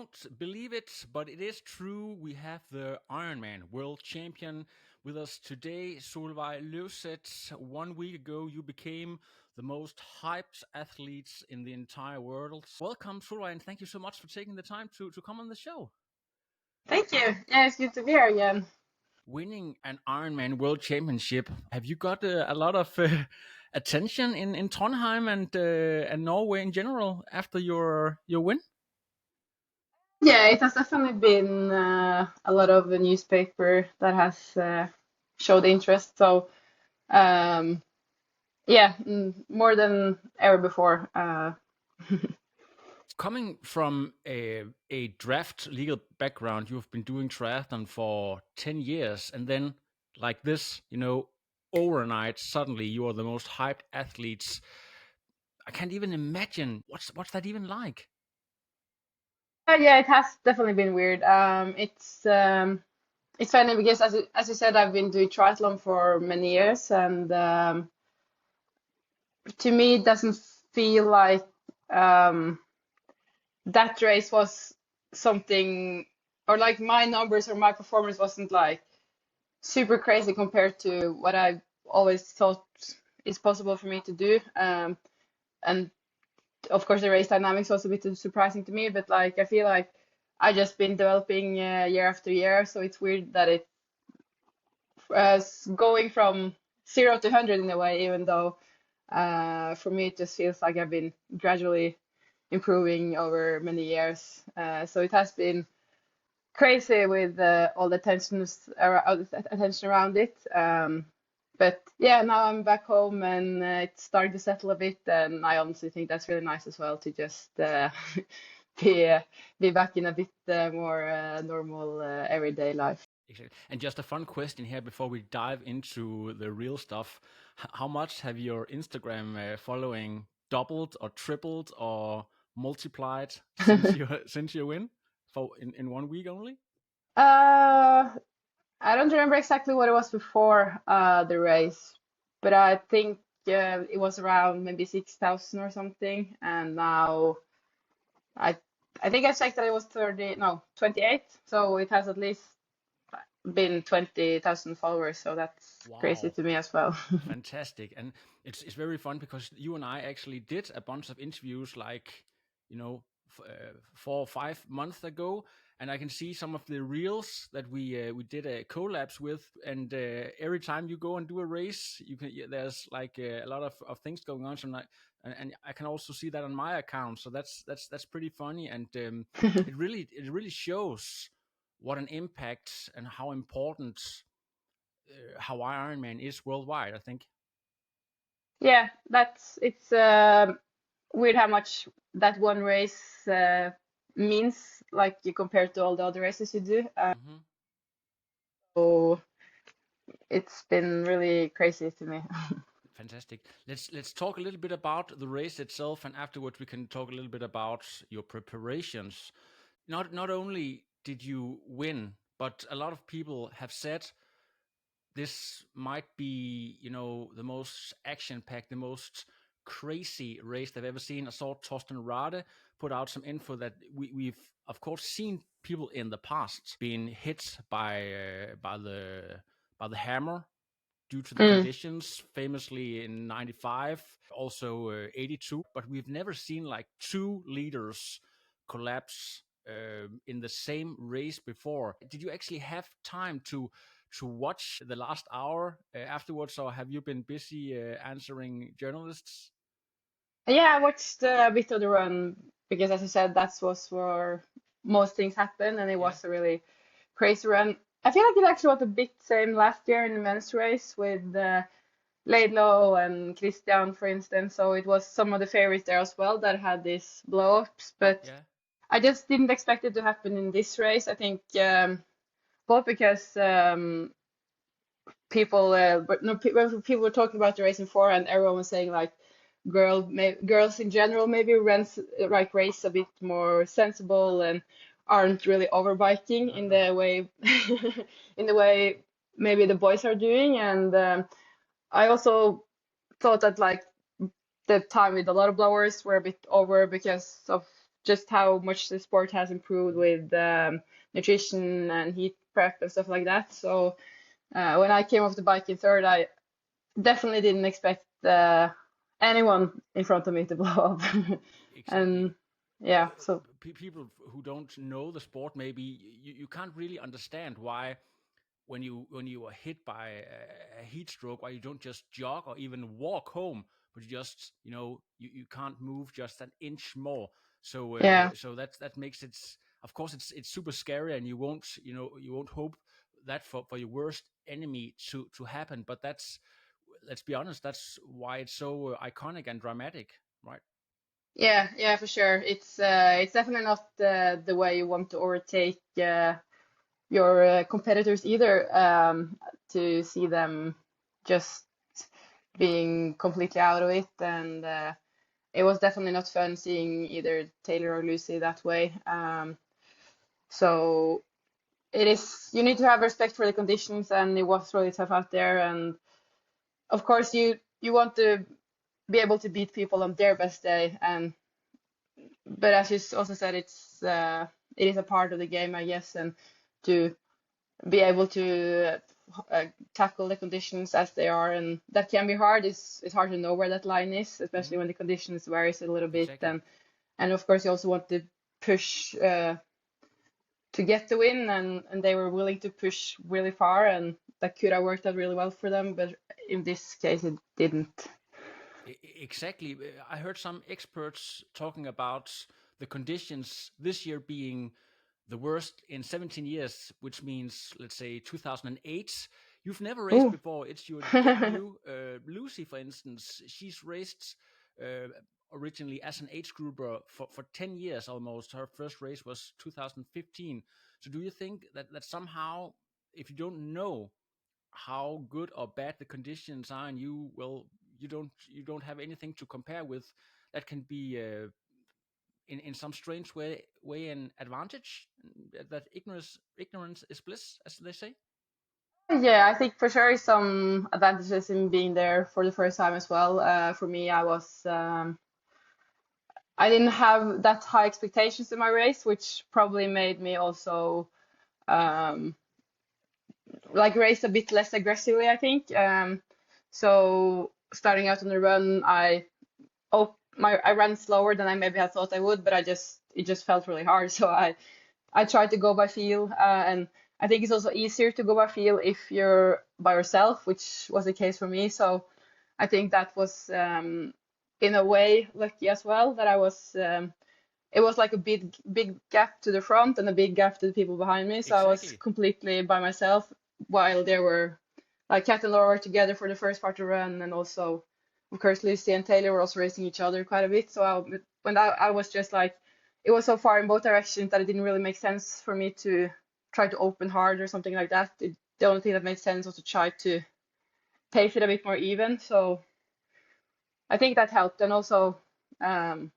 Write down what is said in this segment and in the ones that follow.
won't believe it, but it is true. We have the Ironman World Champion with us today, Solveig Løvseth. 1 week ago, you became the most hyped athlete in the entire world. Welcome, Solveig, and thank you so much for taking the time to come on the show. Thank you. Yeah, it's good to be here again. Winning an Ironman World Championship, have you got a lot of attention in Trondheim and Norway in general after your win? Yeah, it has definitely been a lot of the newspaper that has showed interest. So, um, yeah, more than ever before. Coming from a draft legal background, you've been doing triathlon for 10 years, and then like this, overnight, suddenly you are the most hyped athletes. I can't even imagine what's that even like. Yeah, it has definitely been weird. It's funny because as you said, I've been doing triathlon for many years, and to me, it doesn't feel like um, that race was something, or like my numbers or my performance wasn't like super crazy compared to what I always thought is possible for me to do. And of course, the race dynamics was a bit surprising to me, but like I feel like I just been developing year after year, so it's weird that it's going from 0 to 100 in a way, even though for me it just feels like I've been gradually improving over many years. So it has been crazy with all the attention around it. But yeah, now I'm back home and it's starting to settle a bit, and I honestly think that's really nice as well to just be back in a bit more normal everyday life. Exactly. And just a fun question here before we dive into the real stuff. How much have your Instagram following doubled or tripled or multiplied since your win for in 1 week only? Uh, I don't remember exactly what it was before the race, but I think it was around maybe 6,000 or something, and now I I think I checked that it was 30, no, 28. So it has at least been 20,000 followers. So that's crazy Wow. to me as well. Fantastic. And it's very fun because you and I actually did a bunch of interviews like, 4 or 5 months ago, and I can see some of the reels that we did a collabs with, and every time you go and do a race, there's like a lot of things going on. So and I can also see that on my account. So that's pretty funny, and it really shows what an impact and how important Hawaii Ironman is worldwide, I think. Yeah, it's weird how much that one race means, like you compare to all the other races you do. Hmm. So it's been really crazy to me. Fantastic. Let's talk a little bit about the race itself, and afterwards we can talk a little bit about your preparations. Not only did you win, but a lot of people have said this might be, the most action-packed, the most crazy race they've ever seen. I saw Torsten Rade put out some info that we've of course seen people in the past being hit by the hammer due to the Mm. conditions, famously in 95, also 82. But we've never seen like two leaders collapse in the same race before. Did you actually have time to watch the last hour afterwards, or have you been busy answering journalists? Yeah, I watched a bit of the run because, as I said, that was where most things happen, and it Yeah. was a really crazy run. I feel like it actually was a bit same last year in the men's race with Laidlaw and Christian, for instance. So it was some of the favorites there as well that had these blow-ups, but Yeah. I just didn't expect it to happen in this race. I think both because people were talking about the race before, and everyone was saying like girls in general maybe runs like race a bit more sensible and aren't really overbiking in the way in the way maybe the boys are doing. And I also thought that like the time with a lot of blowers were a bit over because of just how much the sport has improved with nutrition and heat prep and stuff like that. So when I came off the bike in third, I definitely didn't expect anyone in front of me to blow up. Exactly. And yeah, so People who don't know the sport, maybe you can't really understand why when you are hit by a heat stroke, why you don't just jog or even walk home, but you just you can't move just an inch more. So yeah. that makes it. Of course, it's super scary, and you won't hope that for your worst enemy to happen. But let's be honest, that's why it's so iconic and dramatic, right? Yeah, yeah, for sure. It's definitely not the way you want to overtake your competitors either. To see them just being completely out of it, and it was definitely not fun seeing either Taylor or Lucy that way. So it is, you need to have respect for the conditions, and it was really tough out there. And of course, you want to be able to beat people on their best day, and but as you also said, it is a part of the game, I guess, and to be able to tackle the conditions as they are, and that can be hard. It's hard to know where that line is, especially Hmm. when the conditions varies a little bit, Exactly. and of course you also want to push to get the win, and they were willing to push really far, and that could have worked out really well for them, but in this case it didn't. Exactly. I heard some experts talking about the conditions this year being the worst in 17 years, which means, let's say, 2008. You've never raced Ooh. before. It's your debut. Lucy, for instance, she's raced uh, originally as an age grouper for 10 years almost. Her first race was 2015. So do you think that somehow, if you don't know how good or bad the conditions are, and you don't have anything to compare with, that can be in some strange way an advantage, that ignorance is bliss, as they say. Yeah, I think for sure is some advantages in being there for the first time as well. For me, I didn't have that high expectations in my race, which probably made me also um, like race a bit less aggressively, I think. So starting out on the run, I ran slower than I maybe had thought I would, but it just felt really hard. So I tried to go by feel, and I think it's also easier to go by feel if you're by yourself, which was the case for me. So I think that was in a way lucky as well that I was. It was like a big gap to the front and a big gap to the people behind me. So I was Exactly. completely by myself while there were like Kat and Laura were together for the first part of the run, and also of course Lucy and Taylor were also racing each other quite a bit. So I was just like, it was so far in both directions that it didn't really make sense for me to try to open hard or something like that. The only thing that made sense was to try to pace it a bit more even. So I think that helped. And also, um,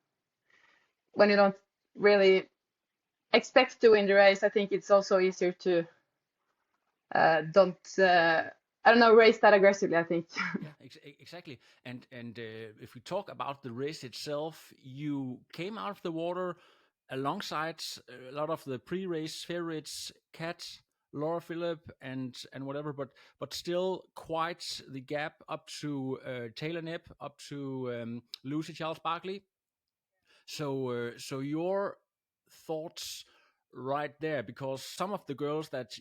when you don't really expect to win the race, I think it's also easier to don't I don't know, race that aggressively, I think. Yeah, exactly. And if we talk about the race itself, you came out of the water alongside a lot of the pre-race favorites, Kat, Laura Phillip, and whatever, but still quite the gap up to Taylor Nip, up to Lucy Charles Barkley. So your thoughts right there, because some of the girls that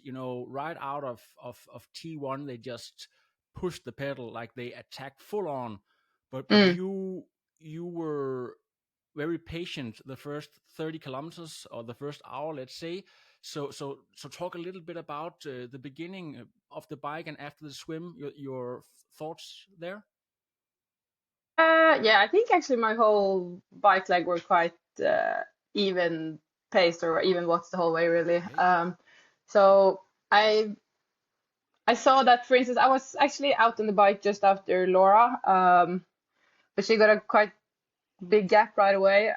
right out of T1, they just push the pedal, like they attack full on, but Mm. you were very patient the first 30 kilometers or the first hour, let's say. So talk a little bit about the beginning of the bike and after the swim, your thoughts there. Yeah, I think actually my whole bike leg were quite uh, even paced or even watched the whole way really. Okay. So I I saw that, for instance, I was actually out on the bike just after Laura, but she got a quite big gap right away.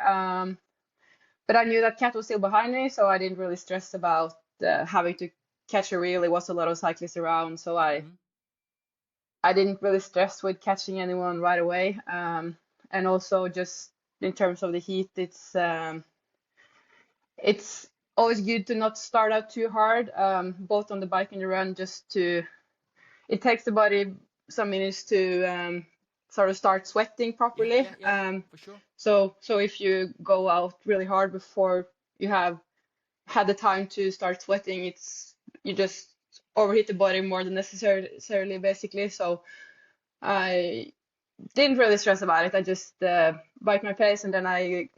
But I knew that Kat was still behind me, so I didn't really stress about having to catch her reel. It was a lot of cyclists around, so Hmm. I didn't really stress with catching anyone right away. And also just in terms of the heat, it's it's always good to not start out too hard, both on the bike and the run, just to, it takes the body some minutes to sort of start sweating Yeah, properly. yeah, yeah, yeah, for sure. So if you go out really hard before you have had the time to start sweating, you just overheat the body more than necessarily, basically. So I didn't really stress about it. I just bike my pace, and then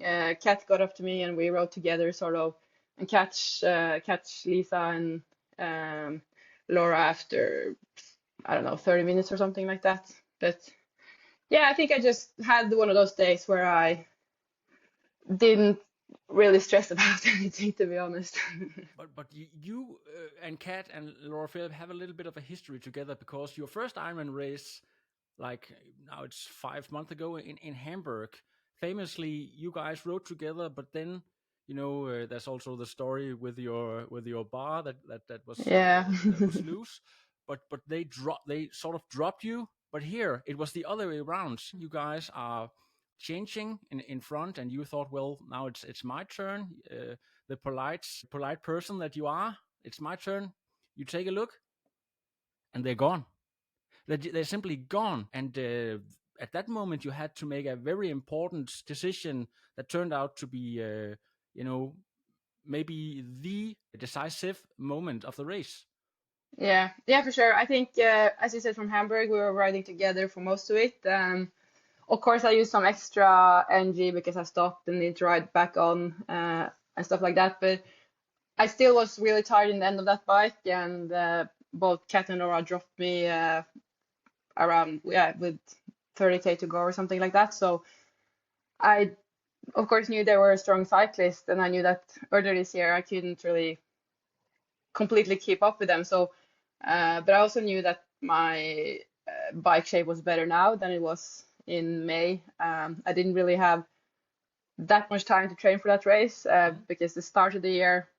Kat got up to me, and we rode together, sort of, and catch Lisa and um, Laura after, I don't know, 30 minutes or something like that. But yeah, I think I just had one of those days where I didn't really stress about anything, to be honest. But you and Kat and Laura Philip have a little bit of a history together, because your first Ironman race, like now it's 5 months ago in Hamburg, famously you guys rode together, but then there's also the story with your bar that was Yeah. that was loose, but they sort of dropped you. But here it was the other way around. You guys are changing in front, and you thought, well, now it's my turn. The polite person that you are, it's my turn. You take a look, and they're gone. They're simply gone. And at that moment, you had to make a very important decision that turned out to be, you know, maybe the decisive moment of the race. Yeah, for sure. I think, as you said, from Hamburg, we were riding together for most of it. Of course, I used some extra energy because I stopped and needed to ride back on, and stuff like that. But I still was really tired in the end of that bike, and both Kat and Laura dropped me around, yeah, with 30K to go or something like that. So I, of course, knew they were a strong cyclist, and I knew that earlier this year I couldn't really completely keep up with them. So, but I also knew that my bike shape was better now than it was in May. I didn't really have that much time to train for that race, Mhm. because the start of the year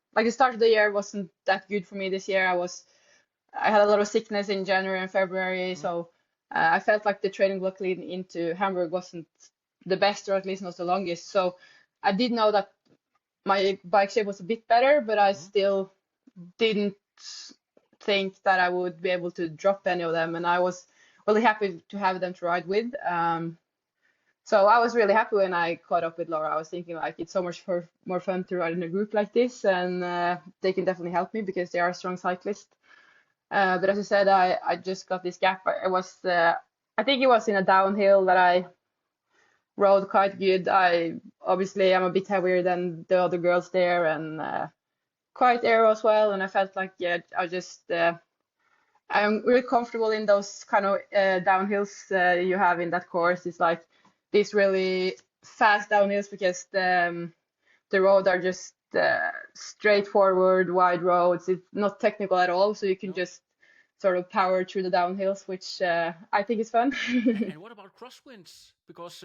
wasn't that good for me this year. I had a lot of sickness in January and February, Mhm. so I felt like the training block leading into Hamburg wasn't the best, or at least not the longest. So I did know that my bike shape was a bit better, but I Mhm. still didn't think that I would be able to drop any of them, and I was really happy to have them to ride with. So I was really happy when I caught up with Laura. I was thinking, like, it's so much more fun to ride in a group like this, and they can definitely help me because they are strong cyclists. But as I said, I just got this gap. I think it was in a downhill that I rode quite good. I obviously am a bit heavier than the other girls there, and quite aero as well. And I felt like, yeah, I'm really comfortable in those kind of downhills you have in that Yeah. course. It's like these really fast downhills because the road are just straightforward, wide roads. It's not technical at all, so you can No. just sort of power through the downhills, which I think is fun. And what about crosswinds? Because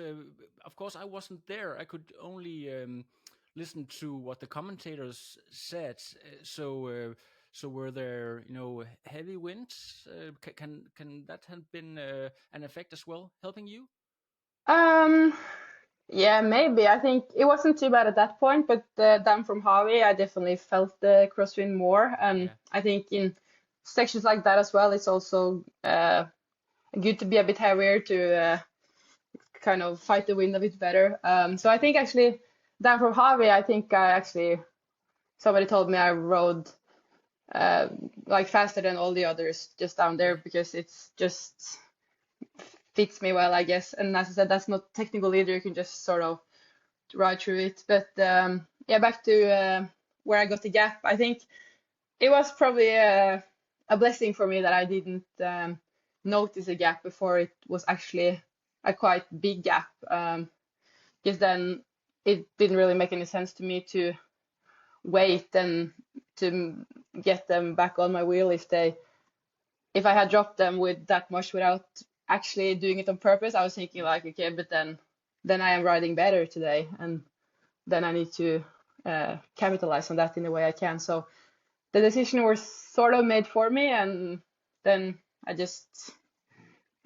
of course I wasn't there. I could only listen to what the commentators said. So were there, heavy winds? Can that have been an effect as well, helping you? Um, yeah, maybe. I think it wasn't too bad at that point, but down from Harvey, I definitely felt the crosswind more. And Yeah. I think in sections like that as well, it's also good to be a bit heavier to kind of fight the wind a bit better. So I Exactly. think actually down from Harvey, I think I actually somebody told me I rode uh, like faster than all the others just down there Okay. because it's just fits me well, I guess. And as I said, that's not technical either. You can just sort of ride through it. But yeah, back to where I got the gap. I think it was probably a blessing for me that I didn't notice a gap before it was actually a quite big gap. Because then it didn't really make any sense to me to wait and to get them back on my wheel if I had dropped them with that much without actually doing it on purpose. I was thinking, Mhm. like, okay, but then I am riding better today, and then I need to capitalize on that in the way I can. So the decision was sort of made for me, and then I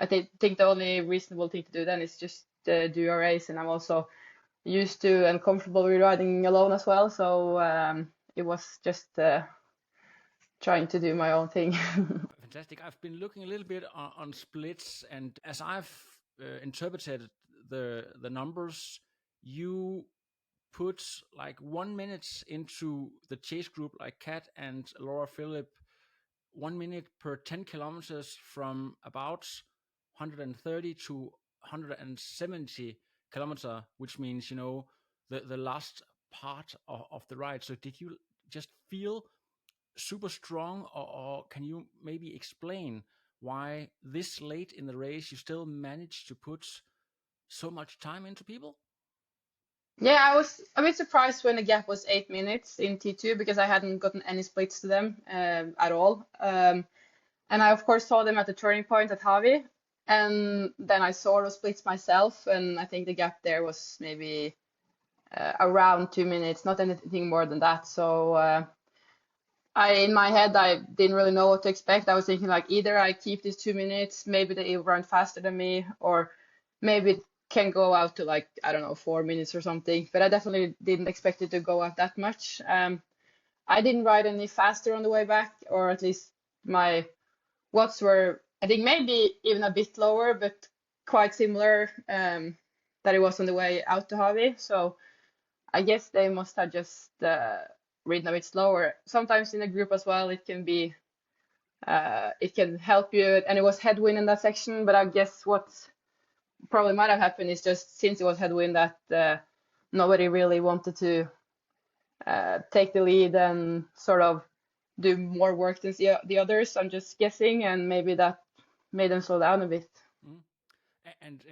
think the only reasonable thing to do then is just do a race. And I'm also used to and comfortable with riding alone as well. So it was just trying to do my own thing. Fantastic. I've been looking a little bit on splits, and as I've interpreted the numbers, you put like 1 minute into the chase group, like Kat and Laura Phillip, 1 minute per 10 kilometers from about 130 to 170 kilometer, which means, the last part of the ride. So did you just feel super strong, or can you maybe explain why this late in the race you still managed to put so much time into people? Yeah, I was a bit surprised when the gap was 8 minutes in T2 because I hadn't gotten any splits to them at all. And I, of course, saw them at the turning point at Havi. And then I saw those splits myself. And I think the gap there was maybe around 2 minutes, not anything more than that. So in my head, I didn't really know what to expect. I was thinking like either I keep these 2 minutes, maybe they run faster than me, or maybe it can go out to like, I don't know, 4 minutes or something. But I definitely didn't expect it to go out that much. I didn't ride any faster on the way back, or at least my watts were, I think maybe even a bit lower, but quite similar that it was on the way out to Havi. So I guess they must have just ridden a bit slower. Sometimes in a group as well, it can be it can help you. And it was headwind in that section, but I guess what probably might have happened is just since it was headwind that nobody really wanted to take the lead and sort of do more work than the others. I'm just guessing, and maybe that made them slow down a bit. Mm. And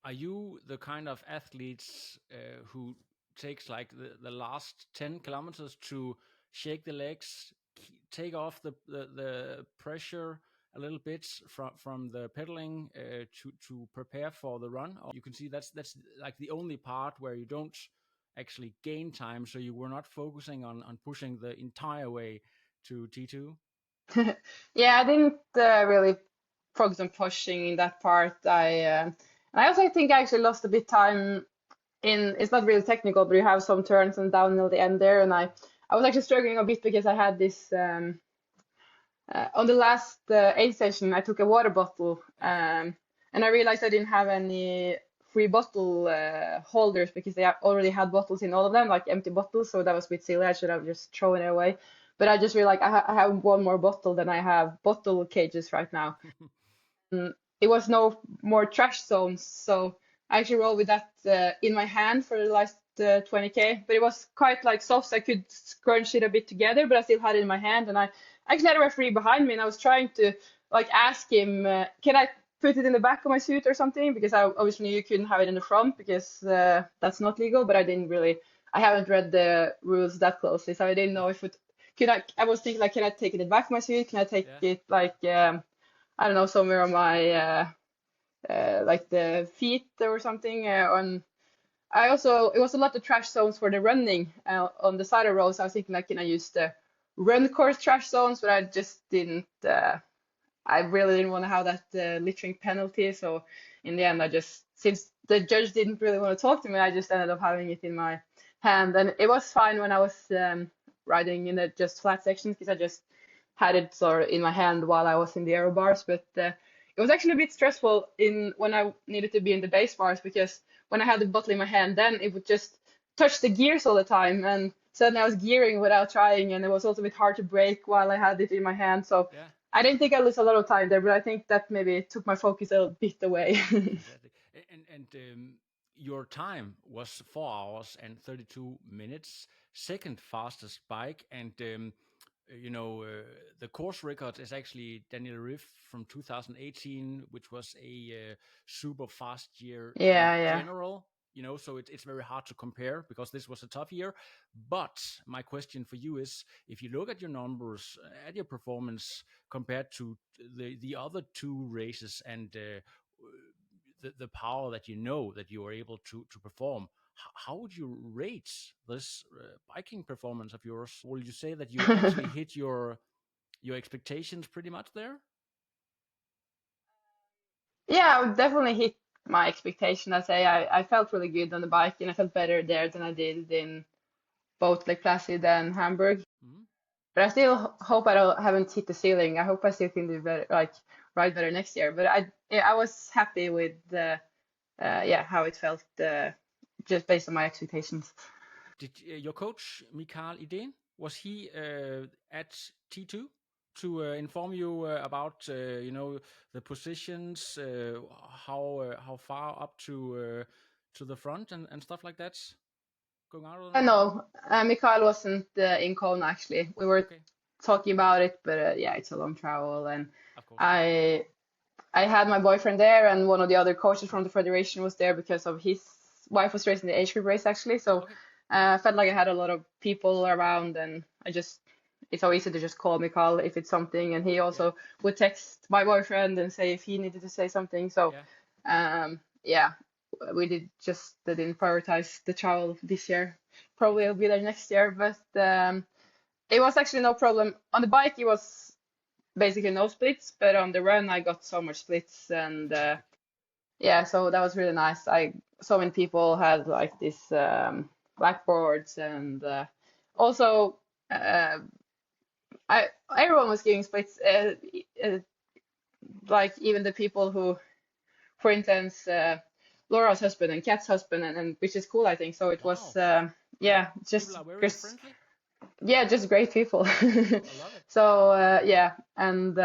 are you the kind of athletes who takes like the last 10 kilometers to shake the legs, take off the pressure a little bit from the pedaling to prepare for the run? Or you can see that's like the only part where you don't actually gain time, so you were not focusing on pushing the entire way to T2. Yeah, I didn't really focus on pushing in that part. And I also think I actually lost a bit time in. It's not really technical, but you have some turns and downhill the end there, and I was actually struggling a bit because I had this on the last aid session. I took a water bottle, and I realized I didn't have any free bottle holders because they already had bottles in all of them, like empty bottles. So that was a bit silly. I should have just thrown it away. But I just realized I have one more bottle than I have bottle cages right now. It was no more trash zones, so I actually rolled with that in my hand for the last 20K. But it was quite like soft, so I could scrunch it a bit together, but I still had it in my hand. And I actually had a referee behind me, and I was trying to like ask him, can I put it in the back of my suit or something? Because I obviously knew you couldn't have it in the front because that's not legal. But I didn't really, I haven't read the rules that closely, so I didn't know if it could I was thinking like, can I take it in the back of my suit? Can I take Yeah. it like I don't know, somewhere on my like the feet or something. On I also it was a lot of trash zones for the running on the side of roads. I was thinking like, can I use the run course trash zones? But I just didn't. I really didn't want to have that littering penalty. So in the end, I just since the judge didn't really want to talk to me, I just ended up having it in my hand, and it was fine when I was riding in the just flat sections because I just had it sort of in my hand while I was in the aero bars. But it was actually a bit stressful in when I needed to be in the base bars because when I had the bottle in my hand, then it would just touch the gears all the time, and suddenly I was gearing without trying, and it was also a bit hard to brake while I had it in my hand. So Yeah. I didn't think I lost a lot of time there, but I think that maybe took my focus a bit away. Fantastic. And your time was 4 hours and 32 minutes, second fastest bike, and the course record is actually Daniel Riff from 2018, which was a super fast year in Yeah, yeah. general. So it's very hard to compare because this was a tough year. But my question for you is, if you look at your numbers, at your performance compared to the other two races, and the power that that you are able to perform, how would you rate this biking performance of yours? Will you say that you actually hit your expectations pretty much there? Yeah, I would definitely hit my expectation. I say I felt really good on the bike, and I felt better there than I did in both Lake Placid and Hamburg. Mhm. But I still hope I don't haven't hit the ceiling. I hope I still can do better, like ride better next year. But yeah, I was happy with the yeah, how it felt just based on my expectations. Did your coach Mikael Idén, was he at T2 to inform you about the positions, how far up to the front and stuff like that, going out on? No, Mikael wasn't in Kona actually. We were Okay, talking about it, but yeah, it's a long travel, and of course. I I had my boyfriend there, and one of the other coaches from the federation was there because of his wife was racing the age group race actually. So Okay. I felt like I had a lot of people around, and it's so easy to just call Mikael if it's something, and he Yeah. also would text my boyfriend and say if he needed to say something. So Yeah. yeah, we didn't prioritize the travel this year. Probably I'll Exactly. be there next year, but it was actually no problem. On the bike, it was basically no splits, but on the run, I got so much splits, and yeah, so that was really nice. So many people had like these blackboards, and also uh, I everyone was giving splits, uh, like even the people who, for instance, Laura's husband and Kat's husband, and which is cool, I think. So it was Wow. yeah, People are very friendly. just great people. I love it. So yeah, and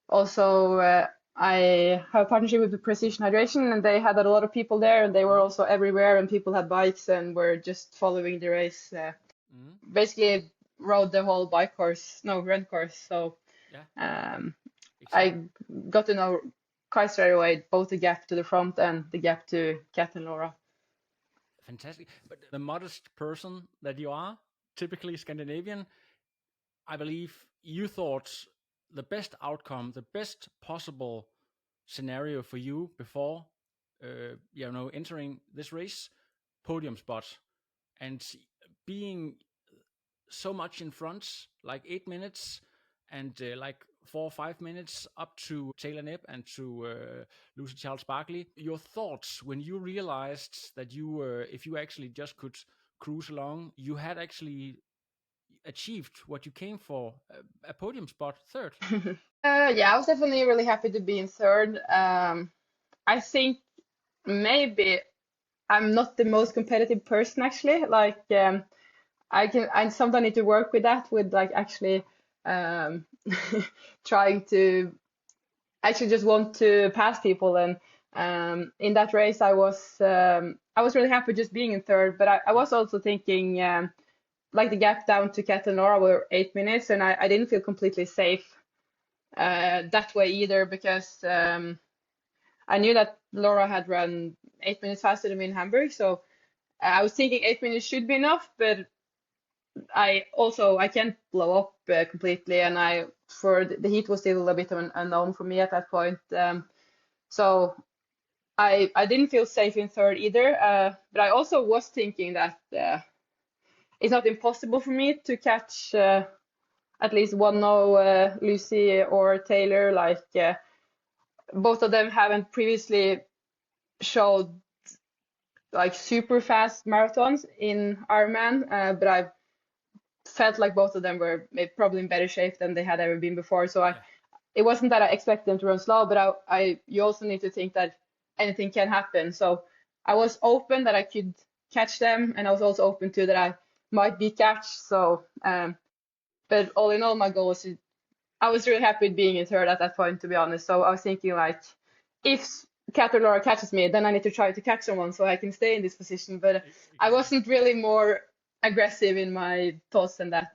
also I have a partnership with the Precision Hydration, and they had a lot of people there, and they were Mm-hmm. also everywhere, and people had bikes and were just following the race. Mm-hmm. Basically rode the whole bike course, no, run course. So Yeah. um, Exactly. I got to know quite straight away both the gap to the front and the gap to Kat and Laura. Fantastic. But the modest person that you are, typically Scandinavian, I believe you thought the best outcome, the best possible scenario for you before, entering this race, podium spot, and being so much in front, like 8 minutes, and like 4 or 5 minutes up to Taylor Knibb and to Lucy Charles Barkley. Your thoughts when you realized that you were, if you actually just could cruise along, you had actually achieved what you came for, a podium spot, third. Yeah, I was definitely really happy to be in third. I think maybe I'm not the most competitive person actually. Like I sometimes need to work with that, with like actually um, trying to actually just want to pass people. And in that race, I was really happy just being in third. But I Yeah. was also thinking like the gap down to Kat and Laura were 8 minutes, and I didn't feel completely safe that way either because I knew that Laura had run 8 minutes faster than me in Hamburg. So I was thinking 8 minutes should be enough, but I can't blow up completely, and I for the heat was still a bit of an unknown for me at that point. So I didn't feel safe in third either. But I also was thinking that it's not impossible for me to catch at least one of Lucy or Taylor. Like both of them haven't previously showed like super fast marathons in Ironman, but I've felt like both of them were probably in better shape than they had ever been before. So Yeah. it wasn't that I expected them to run slow, but you also need to think that anything can happen. So I was open that I could catch them, and I was also open to that I might be catched. So, but all in all, my goal was I was really happy with being in third at that point, to be honest. So I was thinking like, if Kat or Laura catches me, then I need to try to catch someone so I can stay in this position. But I Exactly. wasn't really more aggressive in my thoughts than that.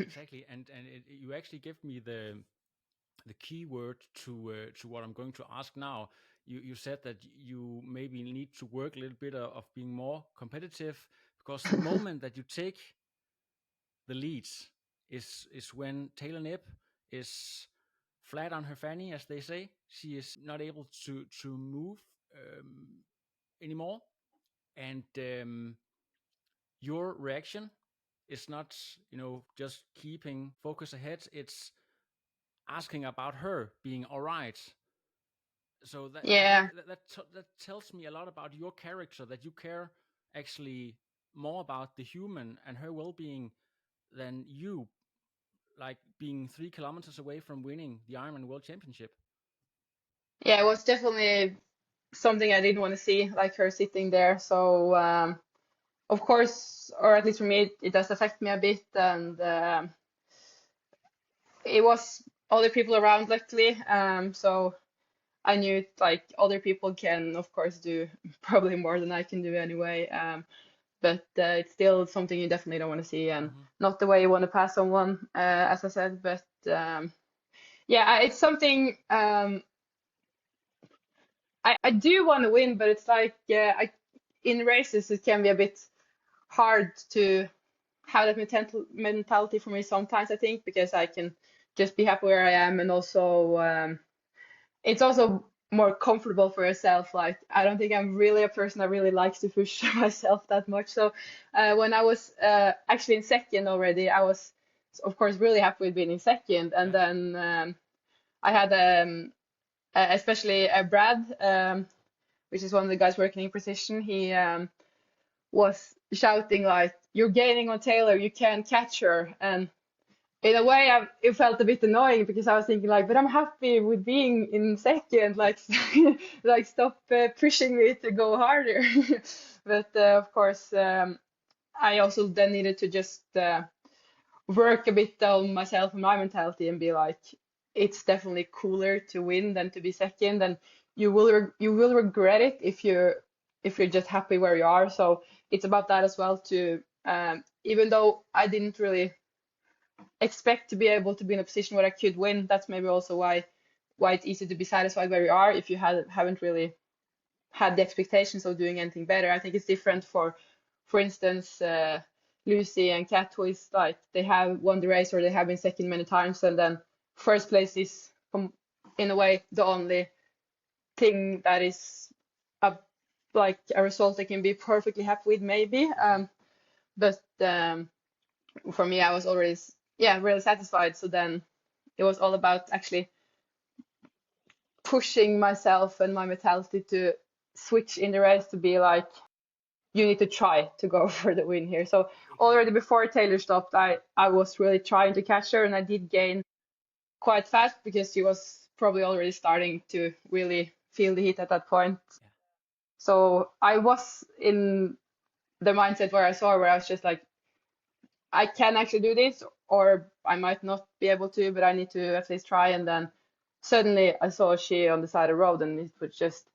Exactly. And you actually give me the key word to what I'm going to ask now. You said that you maybe need to work a little bit of being more competitive, because the moment that you take the leads is when Taylor Knibb is flat on her fanny, as they say. She is not able to move anymore, and your reaction is not, just keeping focus ahead. It's asking about her being all right. So that I think Yeah. that tells me a lot about your character, that you care actually more about the human and her well-being than you, like being 3 kilometers away from winning the Ironman World Championship. Yeah, it was definitely something I didn't want to see, like her sitting there. So of course, or at least for me, it does affect me a bit, and it was other people around, luckily. So I knew like other people can, of course, do probably more than I can do anyway. But it's still something you definitely don't want to see, and Hmm. not the way you want to pass someone, as I said. But yeah, it's something I do want to win, but it's like in races it can be a bit hard to have that mentality for me sometimes, I think, because I can just be happy where I am, and also it's also more comfortable for yourself. Like, I don't think I'm really a person that really likes to push myself that much. So when I was actually in second already, I was of course really happy with being in second, and Yeah. then I had especially Brad, which is one of the guys working in precision. He was shouting like, "You're gaining on Taylor, you can't catch her." And in a way, it felt a bit annoying because I was thinking like, but I'm happy with being in second. Like, like stop pushing me to go harder. But of course, I also then needed to just work a bit on myself and my mentality and be like, it's definitely cooler to win than to be second, and you will regret it if you're just happy where you are. So it's about that as well too. Even though I didn't really expect to be able to be in a position where I could win. That's maybe also why it's easy to be satisfied where you are if you haven't really had the expectations of doing anything better. I think it's different for instance, Lucy and Kat, who is like they have won the race or they have been second many times, and then first place is in a way the only thing that is a like a result they can be perfectly happy with, maybe. But for me, I was always yeah really satisfied. So then it was all about actually pushing myself and my mentality to switch in the race to be like, you need to try to go for the win here. So already Exactly. before Taylor stopped, I was really trying to catch her, and I did gain quite fast because she was probably already starting to really feel the heat at that point. Yeah. So I was in the mindset where I saw her, where I was just like, I can actually do this, or I might not be able to, but I need to at least try. And then suddenly I saw she on the side of the road, and it was just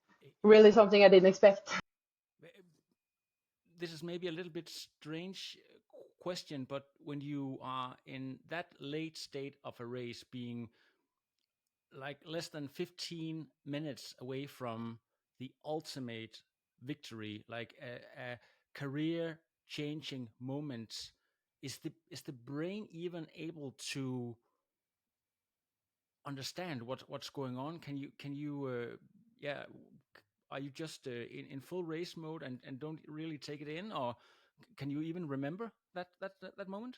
really Yeah. something I didn't expect. This is maybe a little bit strange question, but when you are in that late state of a race, being like less than 15 minutes away from the ultimate victory, like a career changing moment, is the brain even able to understand what's going on? Can you yeah, are you just in full race mode and don't really take it in, or can you even remember that moment?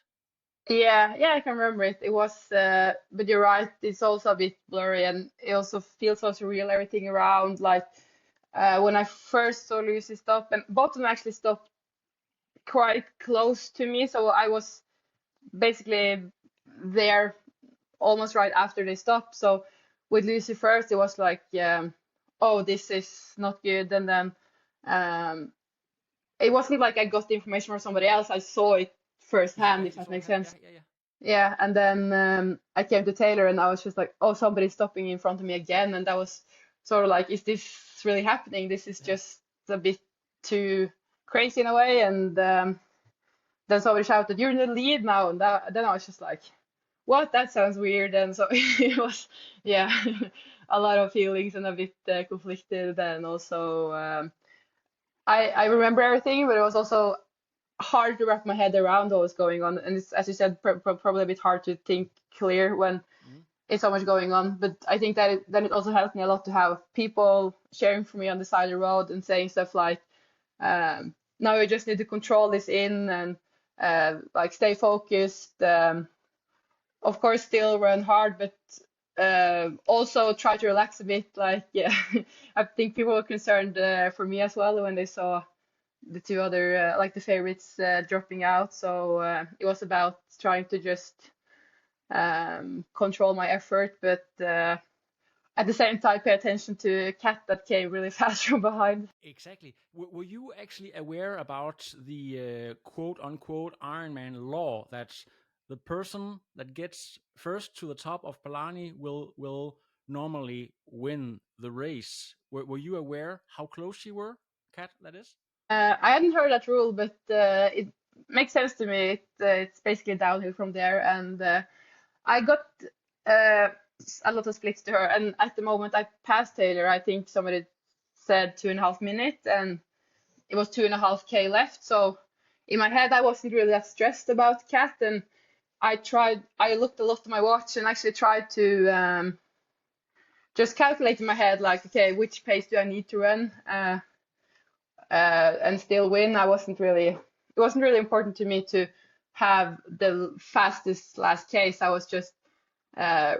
Yeah, yeah, I can remember it. It was, but you're right, it's also a bit blurry, and it also feels so surreal, everything around. Like when I first saw Lucy stop, and both of them actually stopped quite close to me, so I was basically there almost right after they stopped. So with Lucy first, it was like, oh, this is not good. And then um, it wasn't like I got the information from somebody else. I saw it firsthand, if You that saw it makes happen. Yeah, sense. yeah, yeah. Yeah, and then I came to Taylor, and I was just like, oh, somebody's stopping in front of me again. And that was sort of like, is this really happening? This is Yeah. just a bit too crazy in a way. And then somebody shouted, "You're in the lead now!" And then I was just like, what? That sounds weird. And so it was, yeah, a lot of feelings and a bit conflicted. And also, I remember everything, but it was also hard to wrap my head around what was going on. And it's, as you said, probably a bit hard to think clear when Mm-hmm. it's so much going on. But I think that then it also helped me a lot to have people sharing for me on the side of the road and saying stuff like, now you just need to control this in and like stay focused. Of course, still run hard, but also try to relax a bit. Like, yeah, I think people were concerned for me as well when they saw the two other like the favorites dropping out. So it was about trying to just control my effort, but at the same time pay attention to Kat that came really fast from behind. Exactly. Were you actually aware about the quote unquote Ironman law that the person that gets first to the top of Palani will normally win the race? Were you aware how close you were, Kat? That is. I hadn't heard that rule, but it makes sense to me. It's basically downhill from there, and I got uh, a lot of splits to her, and at the moment I passed Taylor. I think somebody said 2.5 minutes, and it was 2.5K left. So in my head, I wasn't really that stressed about Cat, and I looked a lot at my watch and actually tried to just calculate in my head, like, okay, which pace do I need to run and still win. It wasn't really important to me to have the fastest last case. I was just uh,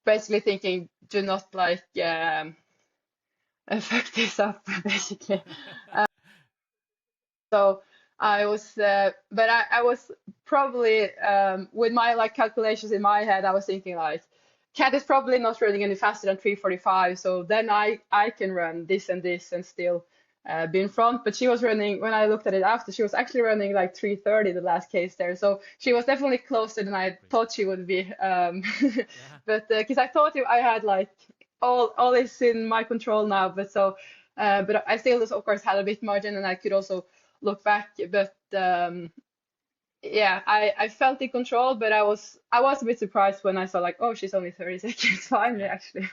basically thinking, do not like fuck this up, basically. So I was, but I was probably with my like calculations in my head, I was thinking like, Cat is probably not running any faster than 3:45, so then I can run this and this and still be in front. But she was running, when I looked at it after, she was actually running like 3:30 the last case there, so she was definitely closer than I thought she would be. Yeah. But because I thought I had like all this in my control now, but so. But I still, of course, had a bit margin, and I could also look back. But yeah, I felt in control, but I was a bit surprised when I saw like, oh, she's only 30 seconds behind me Yeah. actually.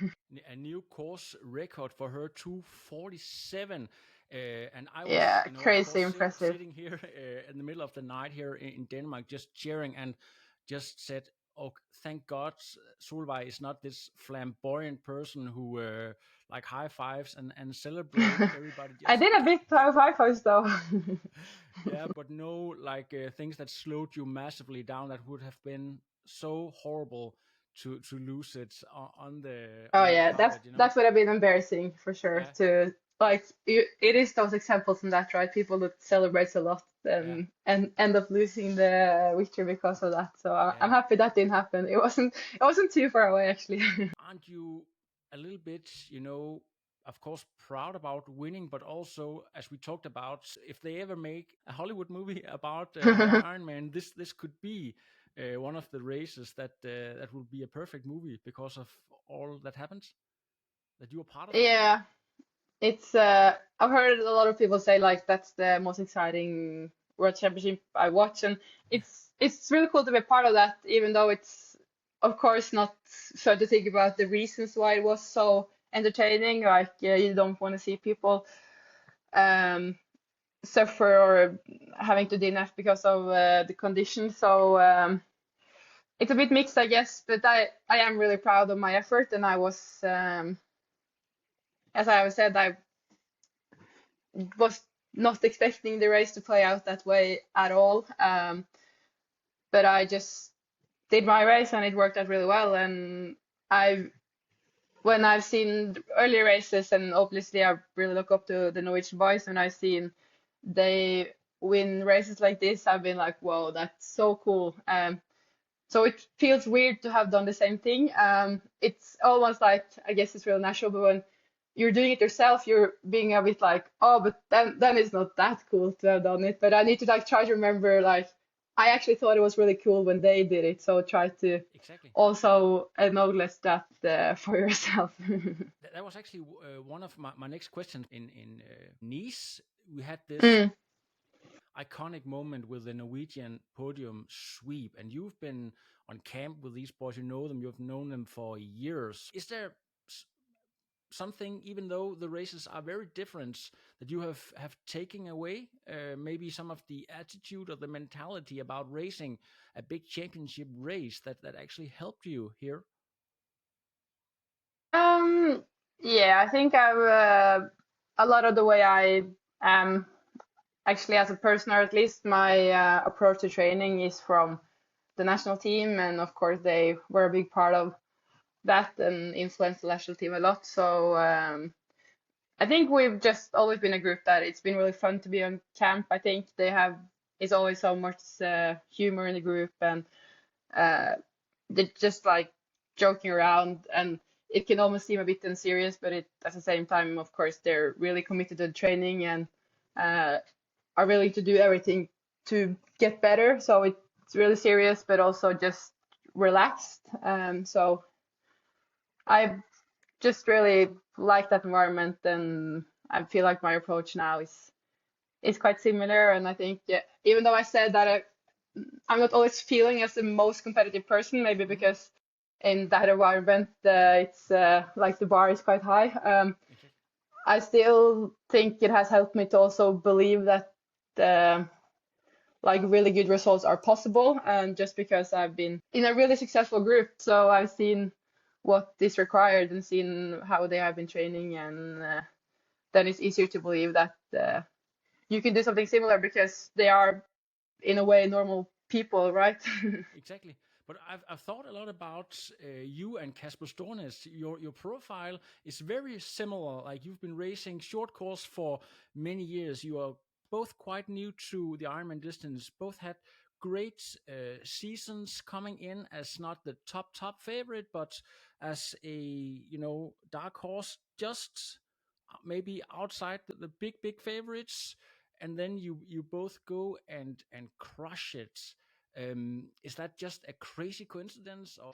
A new course record for her, 2:47. And I was, Yeah, of crazy course, impressive. sitting here in the middle of the night here in Denmark, just cheering and just said, "Oh, thank God, Solveig is not this flamboyant person who like high fives and celebrate everybody." I Just did a bit of high fives though. yeah, but no, like things that slowed you massively down. That would have been so horrible to lose it Oh on the yeah, carpet. that would have been embarrassing for sure Yeah, to like it is those examples in that, right? People that celebrates a lot yeah, and end up losing the victory because of that. So I'm yeah. happy that didn't happen. It wasn't too far away actually. Aren't you a little bit, of course, proud about winning, but also, as we talked about, if they ever make a Hollywood movie about Ironman, this could be one of the races that would be a perfect movie because of all that happens that you are part of. Yeah, it's I've heard a lot of people say like that's the most exciting world championship I watch, and it's really cool to be part of that, even though it's of course not fun to think about the reasons why it was so entertaining. Like you don't want to see people um suffer or having to DNF because of the conditions. So it's a bit mixed, I guess, but I am really proud of my effort, and I was as I said, I was not expecting the race to play out that way at all. But I just did my race and it worked out really well. And I, when I've seen earlier races, and obviously I really look up to the Norwegian boys, and I've seen they win races like this, I've been like, whoa, that's so cool. So it feels weird to have done the same thing. It's almost like, I guess it's real natural, but when you're doing it yourself, you're being a bit like, oh, but then it's not that cool to have done it. But I need to like try to remember like I actually thought it was really cool when they did it. So try to Exactly. also acknowledge that for yourself. That was actually one of my next questions. In Nice, we had this Mm. iconic moment with the Norwegian podium sweep, and you've been on camp with these boys. You know them. You've known them for years. Is there something, even though the races are very different, that you have taken away? Maybe some of the attitude or the mentality about racing a big championship race that actually helped you here. Um, yeah, I think I've a lot of the way I am actually as a person, or at least my approach to training is from the national team, and of course they were a big part of that and influence the national team a lot. So I think we've just always been a group that it's been really fun to be on camp. I think it's always so much humor in the group, and they're just like joking around, and it can almost seem a bit unserious, but at the same time, of course, they're really committed to the training and are willing to do everything to get better. So it's really serious, but also just relaxed. So I just really like that environment, and I feel like my approach now is quite similar. And I think, yeah, even though I said that I'm not always feeling as the most competitive person, maybe because in that environment it's like the bar is quite high. I still think it has helped me to also believe that like really good results are possible, and just because I've been in a really successful group, so I've seen what is required and seen how they have been training, and then it's easier to believe that you can do something similar because they are in a way normal people, right? Exactly. But I've thought a lot about you and Kasper Stornes. Your profile is very similar. Like, you've been racing short course for many years. You are both quite new to the Ironman distance. Both had great seasons coming in as not the top favorite, but as a dark horse, just maybe outside the big favorites. And then you both go and crush it. Is that just a crazy coincidence, or?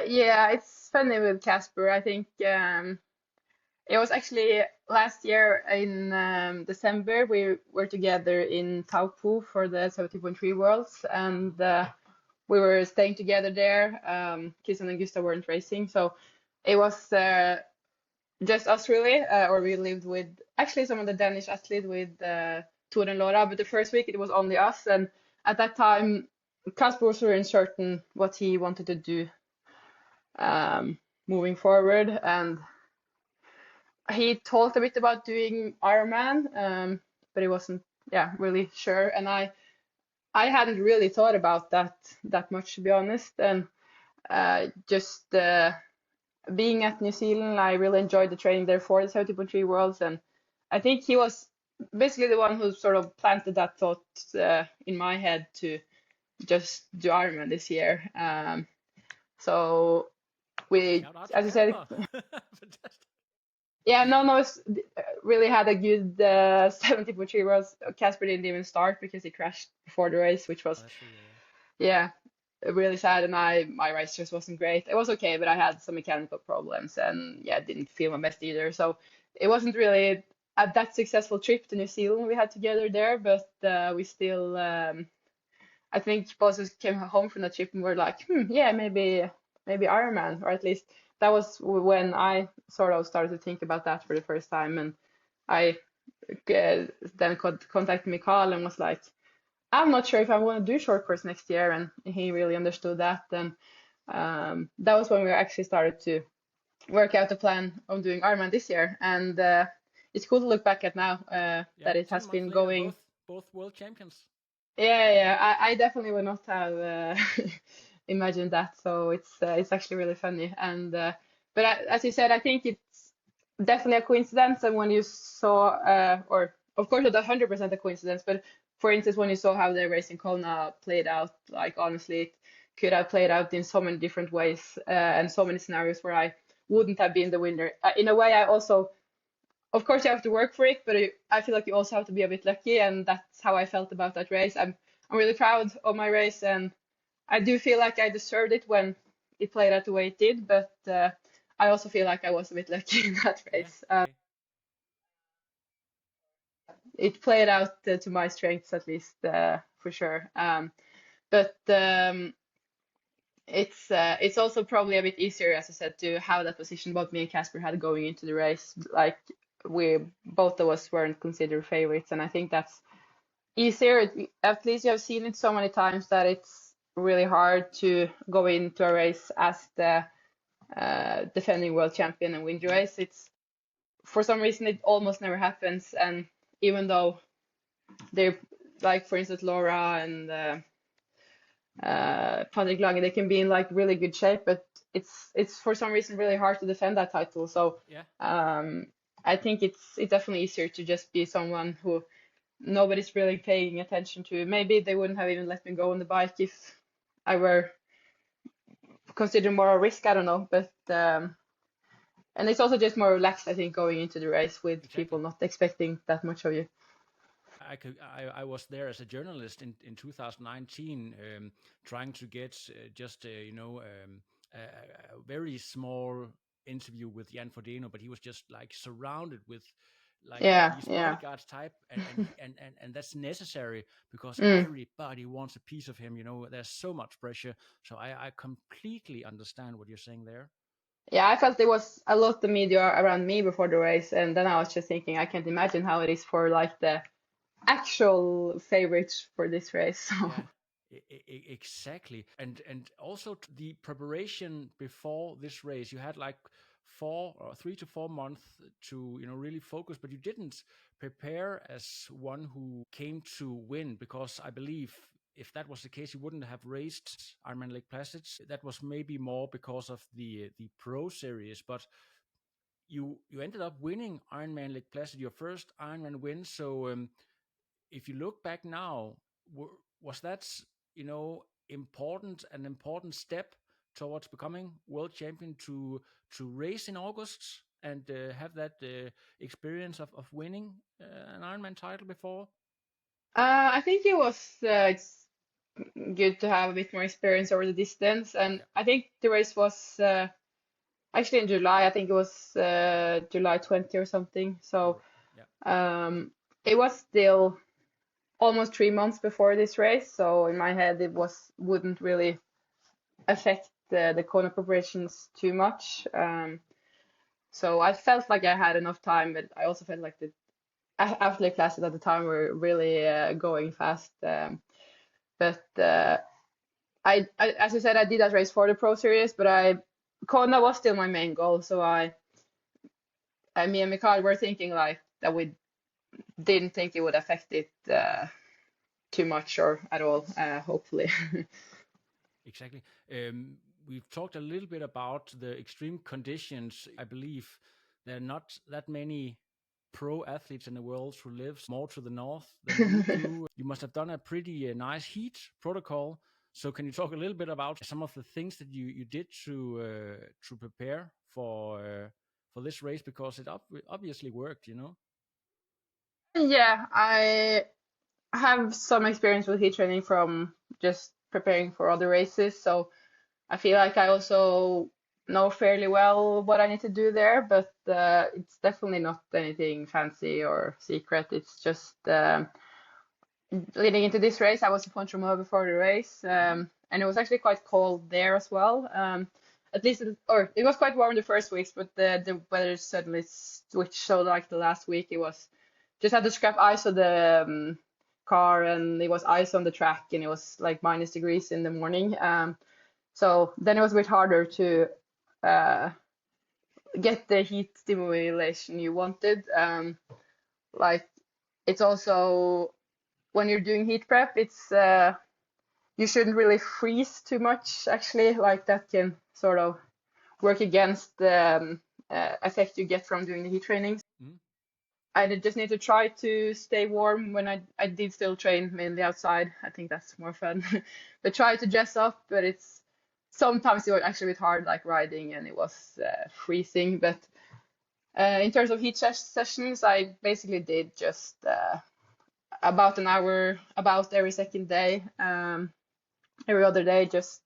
Yeah, it's funny with Casper. I think it was actually last year in December we were together in Taupo for the 70.3 Worlds, and we were staying together there. Christian and Gustav weren't racing, so it was just us really, or we lived with actually some of the Danish athletes with Tor and Laura, but the first week it was only us, and at that time Kasper was very uncertain what he wanted to do moving forward, and he talked a bit about doing Ironman, but he wasn't, really sure. And I hadn't really thought about that much, to be honest. And just being at New Zealand, I really enjoyed the training there for the 70.3 Worlds, and I think he was basically the one who sort of planted that thought in my head to just do Ironman this year. So we, Shout out to as you said, Kasper. Fantastic. yeah, no, it's really had a good 70.3 Worlds. Casper didn't even start because he crashed before the race, which Oh, was, that's true, yeah, really sad. And my race just wasn't great. It was okay, but I had some mechanical problems, and yeah, didn't feel my best either. So it wasn't really a that successful trip to New Zealand we had together there, but we still, I think both of us came home from the trip and were like, yeah, maybe Ironman, or at least that was when I sort of started to think about that for the first time. And I then contacted Mikael and was like, I'm not sure if I want to do short course next year, and he really understood that. And that was when we actually started to work out the plan on doing Ironman this year. And it's cool to look back at now Yeah, that it 10 has months been later, going. both world champions. Yeah. I definitely would not have imagined that. So it's actually really funny. And but as you said, I think it's definitely a coincidence. And when you saw, or of course not 100% a coincidence, but for instance, when you saw how the race in Kona played out, like honestly, it could have played out in so many different ways and so many scenarios where I wouldn't have been the winner. In a way, I also, of course, you have to work for it, but I feel like you also have to be a bit lucky, and that's how I felt about that race. I'm really proud of my race, and I do feel like I deserved it when it played out the way it did, but I also feel like I was a bit lucky in that Yeah. race. It played out to my strengths at least, for sure. But it's also probably a bit easier, as I said, to have that position both me and Casper had going into the race. Like, we both of us weren't considered favorites, and I think that's easier. At least you have seen it so many times that it's really hard to go into a race as the defending world champion and win the race. It's, for some reason, it almost never happens. And even though they're, like, for instance, Laura and Patrick Lange, they can be in like really good shape, but it's for some reason really hard to defend that title. So Yeah. I think it's definitely easier to just be someone who nobody's really paying attention to. Maybe they wouldn't have even let me go on the bike if I were considered more a risk. I don't know, but and it's also just more relaxed, I think, going into the race with people Exactly. not expecting that much of you. I was there as a journalist in 2019, trying to get just a very small interview with Jan Frodeno, but he was just like surrounded with like Yeah, these yeah. bodyguards type, and that's necessary because Mm. everybody wants a piece of him. There's so much pressure. So I completely understand what you're saying there. Yeah, I felt there was a lot of media around me before the race, and then I was just thinking, I can't imagine how it is for like the actual favorites for this race. Yeah, So exactly. And also the preparation before this race, you had like 3 to 4 months to really focus, but you didn't prepare as one who came to win, because I believe if that was the case, you wouldn't have raced Ironman Lake Placid. That was maybe more because of the Pro Series, but you ended up winning Ironman Lake Placid, your first Ironman win. So if you look back now, was that an important step towards becoming world champion to race in August and have that experience of winning an Ironman title before? I think it's good to have a bit more experience over the distance, and Yeah. I think the race was actually in July. I think it was July 20 or something. So Correct. Yeah. um, it was still almost 3 months before this race. So in my head, it wouldn't really affect the Kona preparations too much. So I felt like I had enough time, but I also felt like the athlete classes at the time were really going fast. But as I said, I did that race for the Pro Series, but Kona was still my main goal. So me and Mikael were thinking like that we didn't think it would affect it too much or at all, hopefully. Exactly. We've talked a little bit about the extreme conditions. I believe there are not that many pro athletes in the world who lives more to the north than you do. You must have done a pretty nice heat protocol. So can you talk a little bit about some of the things that you did to prepare for this race, because it obviously worked, Yeah, I have some experience with heat training from just preparing for other races, so I feel like I also know fairly well what I need to do there, but it's definitely not anything fancy or secret. It's just leading into this race, I was in Pontremo before the race, Hmm. and it was actually quite cold there as well. At least, or it was quite warm the first weeks, but the weather suddenly switched. So like the last week, it was just had to scrap ice on the car, and it was ice on the track, and it was like -degrees in the morning. So then it was a bit harder to uh, get the heat stimulation you wanted. Like it's also when you're doing heat prep, it's you shouldn't really freeze too much actually. Like that can sort of work against the effect you get from doing the heat trainings. Hmm. I just need to try to stay warm when I did still train mainly outside. I think that's more fun. But try to dress up, but it's sometimes it was actually a bit hard, like riding, and it was freezing. But in terms of heat sessions, I basically did just about an hour, about every second day, every other day, just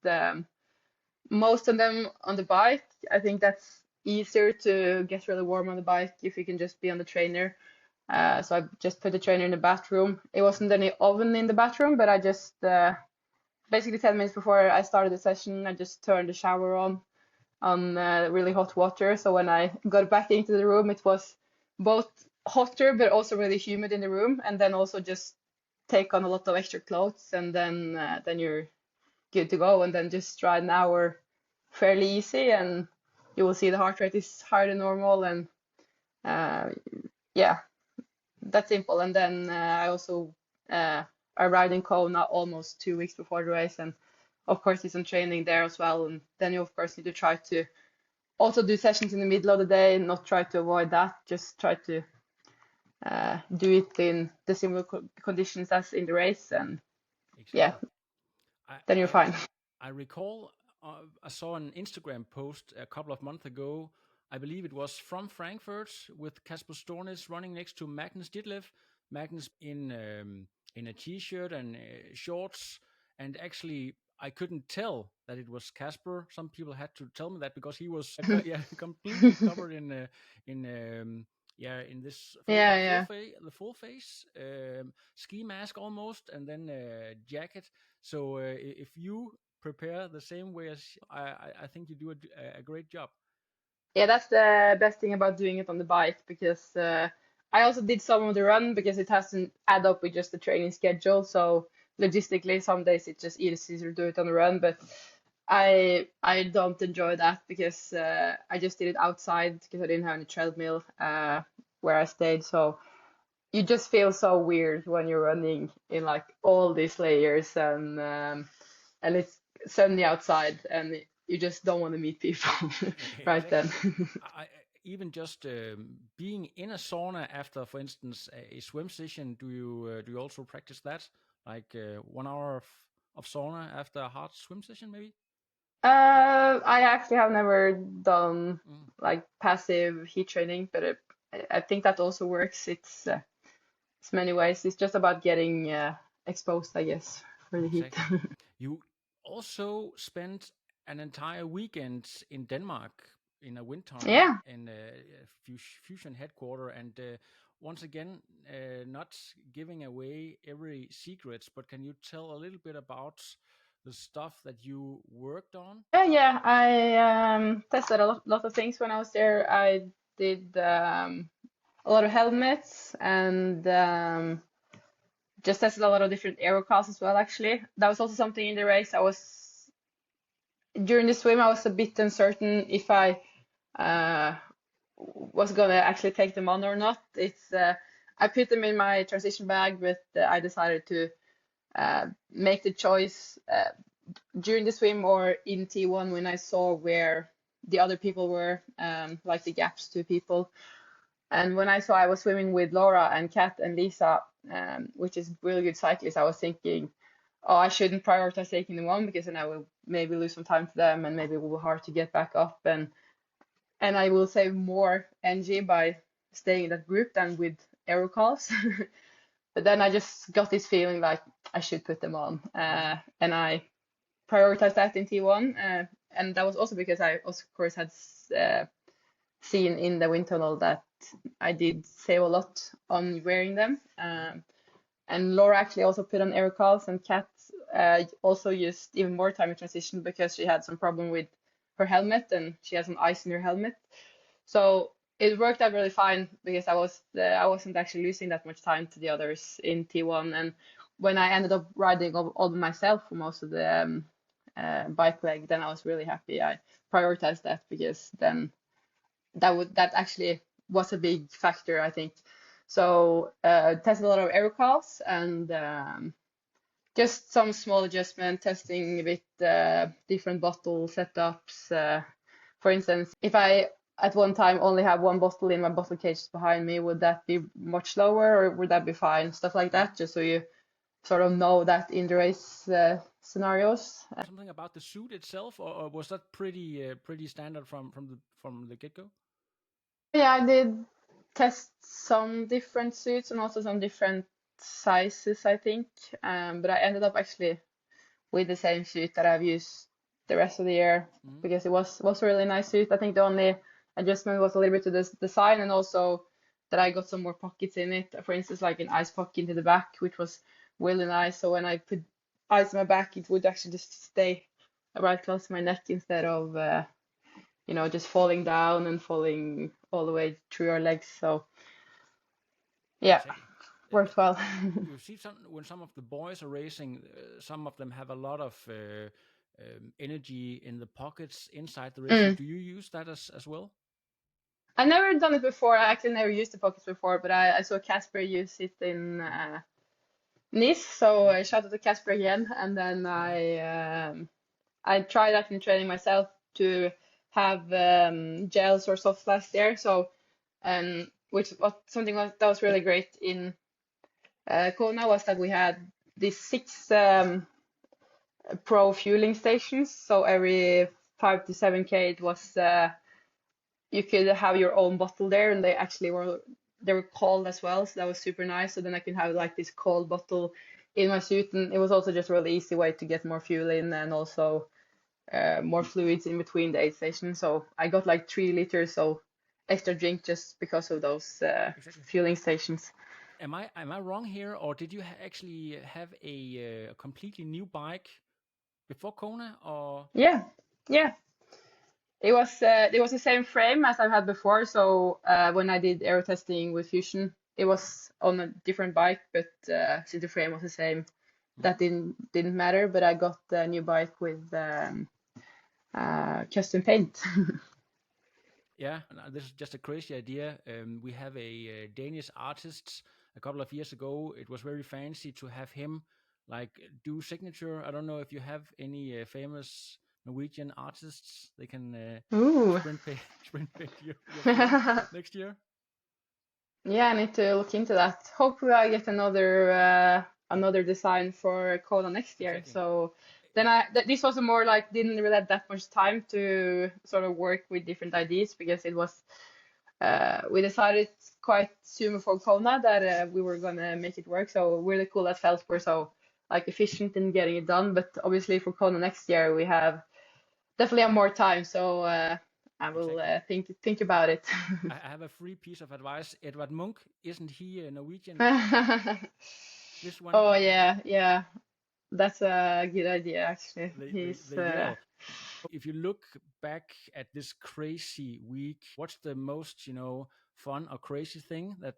most of them on the bike. I think that's easier to get really warm on the bike if you can just be on the trainer. So I just put the trainer in the bathroom. It wasn't any oven in the bathroom, but I just basically 10 minutes before I started the session, I just turned the shower on really hot water. So when I got back into the room, it was both hotter but also really humid in the room, and then also just take on a lot of extra clothes, and then you're good to go, and then just ride an hour fairly easy, and you will see the heart rate is higher than normal, and uh, yeah, that's simple. And then I also I ride in Kona almost 2 weeks before the race, and of course do some training there as well. And then you of course need to try to also do sessions in the middle of the day and not try to avoid that. Just try to do it in the similar conditions as in the race, and yeah, Exactly. then you're fine. I recall I saw an Instagram post a couple of months ago. I believe it was from Frankfurt with Casper Stornis running next to Magnus Ditlev. Magnus in a t-shirt and shorts, and actually I couldn't tell that it was Casper. Some people had to tell me that because he was completely covered in this Yeah, the full face ski mask almost, and then jacket. So if you prepare the same way as I think you do a great job. yeah. That's the best thing about doing it on the bike, because I also did some of the run because it hasn't add up with just the training schedule. So logistically, some days it's just easier to do it on the run, but I don't enjoy that because I just did it outside because I didn't have any treadmill where I stayed. So you just feel so weird when you're running in like all these layers, and it's sunny outside and you just don't want to meet people right then. Even just being in a sauna after, for instance, a swim session, do you also practice that, like 1 hour of sauna after a hard swim session, maybe? I actually have never done like passive heat training, but I think that also works. It's many ways. It's just about getting exposed, I guess, for the heat. Exactly. You also spent an entire weekend in Denmark in a wind tunnel Yeah. in Fusion headquarter, and once again, not giving away every secrets, but can you tell a little bit about the stuff that you worked on? Yeah. I tested a lot of things when I was there. I did a lot of helmets and just tested a lot of different aero cars as well, actually. That was also something in the race. During the swim, I was a bit uncertain if I was gonna actually take them on or not. I put them in my transition bag, but I decided to make the choice during the swim or in T1 when I saw where the other people were, like the gaps to people. And when I saw I was swimming with Laura and Kat and Lisa, which is really good cyclists, I was thinking, oh, I shouldn't prioritize taking them on because then I will maybe lose some time to them and maybe it will be hard to get back up, and I will save more energy by staying in that group than with aero calls. But then I just got this feeling like I should put them on, and I prioritized that in T1, and that was also because I, of course, had seen in the wind tunnel that I did save a lot on wearing them. And Laura actually also put on aero calls, and Kat also used even more time in transition because she had some problem with her helmet and she had some ice in her helmet. So it worked out really fine because I wasn't actually losing that much time to the others in T1. And when I ended up riding all by myself for most of the bike leg, then I was really happy. I prioritized that because then that actually was a big factor, I think. So tested a lot of aero calls and just some small adjustment, testing with different bottle setups. For instance, if I at one time only have one bottle in my bottle cage behind me, would that be much slower or would that be fine? Stuff like that, just so you sort of know that in the race scenarios. Something about the suit itself, or was that pretty standard from the get go? Yeah, I did test some different suits and also some different sizes, I think. But I ended up actually with the same suit that I've used the rest of the year because it was a really nice suit. I think the only adjustment was a little bit to the design and also that I got some more pockets in it. For instance, like an ice pocket into the back, which was really nice. So when I put ice on my back, it would actually just stay right close to my neck instead of just falling down and falling all the way through your legs. So yeah, worked well. You see, when some of the boys are racing, some of them have a lot of energy in the pockets inside the racing. Do you use that as well? I've never done it before. I actually never used the pockets before, but I saw Casper use it in Nice. So I shout out to Casper again, and then I tried that in training myself to have gels or soft flasks there. So, which was something that was really great in Kona was that we had these 6 pro fueling stations. So every 5 to 7K, it was you could have your own bottle there, and they were cold as well, so that was super nice. So then I could have like this cold bottle in my suit, and it was also just a really easy way to get more fuel in and also more fluids in between the aid stations. So I got like 3 liters of extra drink just because of those Exactly. fueling stations. Am I wrong here, or did you actually have a completely new bike before Kona, or? Yeah, yeah. It was the same frame as I've had before. So when I did aero testing with Fusion, it was on a different bike, but since the frame was the same, that didn't matter. But I got a new bike with custom paint. Yeah, and this is just a crazy idea. We have a Danish artist a couple of years ago. It was very fancy to have him like do signature. I don't know if you have any famous Norwegian artists. They can Ooh. sprint paint sprint paint your frame next year. Yeah, I need to look into that. Hopefully, I get another design for Kona next year. Exactly. So then this was a more like didn't really have that much time to sort of work with different ideas because it was we decided quite soon before Kona that we were gonna make it work. So really cool that felt were so like efficient in getting it done. But obviously for Kona next year we definitely have more time. So I will Exactly. think about it. I have a free piece of advice. Edvard Munch, isn't he Norwegian? This one, Oh yeah, yeah. That's a good idea actually. He's they yell. If you look back at this crazy week, what's the most fun or crazy thing that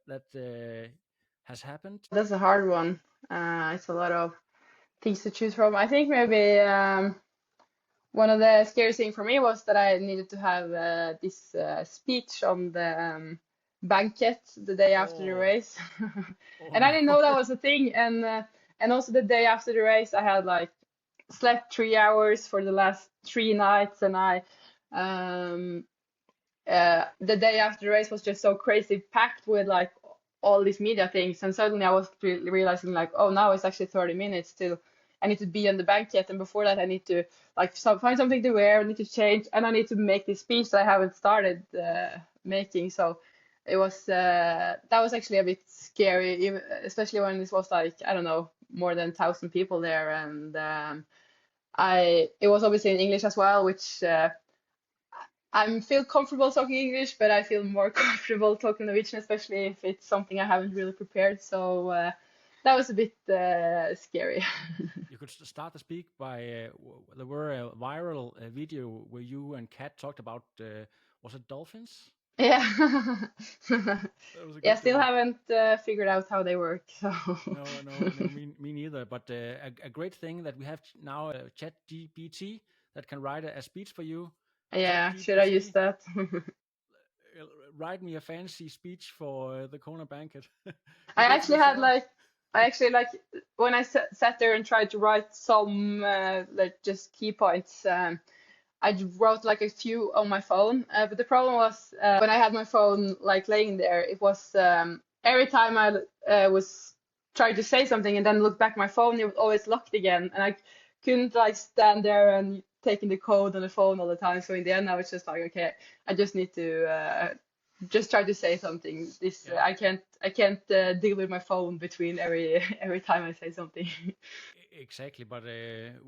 has happened? that's a hard one. It's a lot of things to choose from. I think maybe one of the scary things for me was that I needed to have this speech on the banquet the day after the Oh, race, oh and I no. didn't know that was a thing. And also the day after the race, I had like slept 3 hours for the last 3 nights, and the day after the race was just so crazy packed with like all these media things, and suddenly I was realizing like, oh, now it's actually 30 minutes till I need to be on the banquet, and before that I need to like find something to wear, I need to change, and I need to make this speech that I haven't started making. So it was that was actually a bit scary, especially when this was like, I don't know, more than 1,000 people there, and it was obviously in English as well, which I feel comfortable talking English, but I feel more comfortable talking Norwegian, especially if it's something I haven't really prepared. So that was a bit scary. You could start the speak by there were a viral video where you and Kat talked about was it dolphins? Yeah. That was a Yeah, good still video. haven't figured out how they work. So No, me neither. But a great thing that we have now Chat GPT that can write a speech for you. Chat yeah, should I use GPT, that? write me a fancy speech for the Kona banquet. I You go to actually the had cell. like, I actually like when I sat there and tried to write some like just key points. I wrote like a few on my phone, but the problem was when I had my phone like laying there, it was every time I was trying to say something and then look back at my phone, it was always locked again, and I couldn't like stand there and taking the code on the phone all the time. So in the end, I was just like, okay, I just need to just try to say something. Yeah. I can't deal with my phone between every time I say something. Exactly, but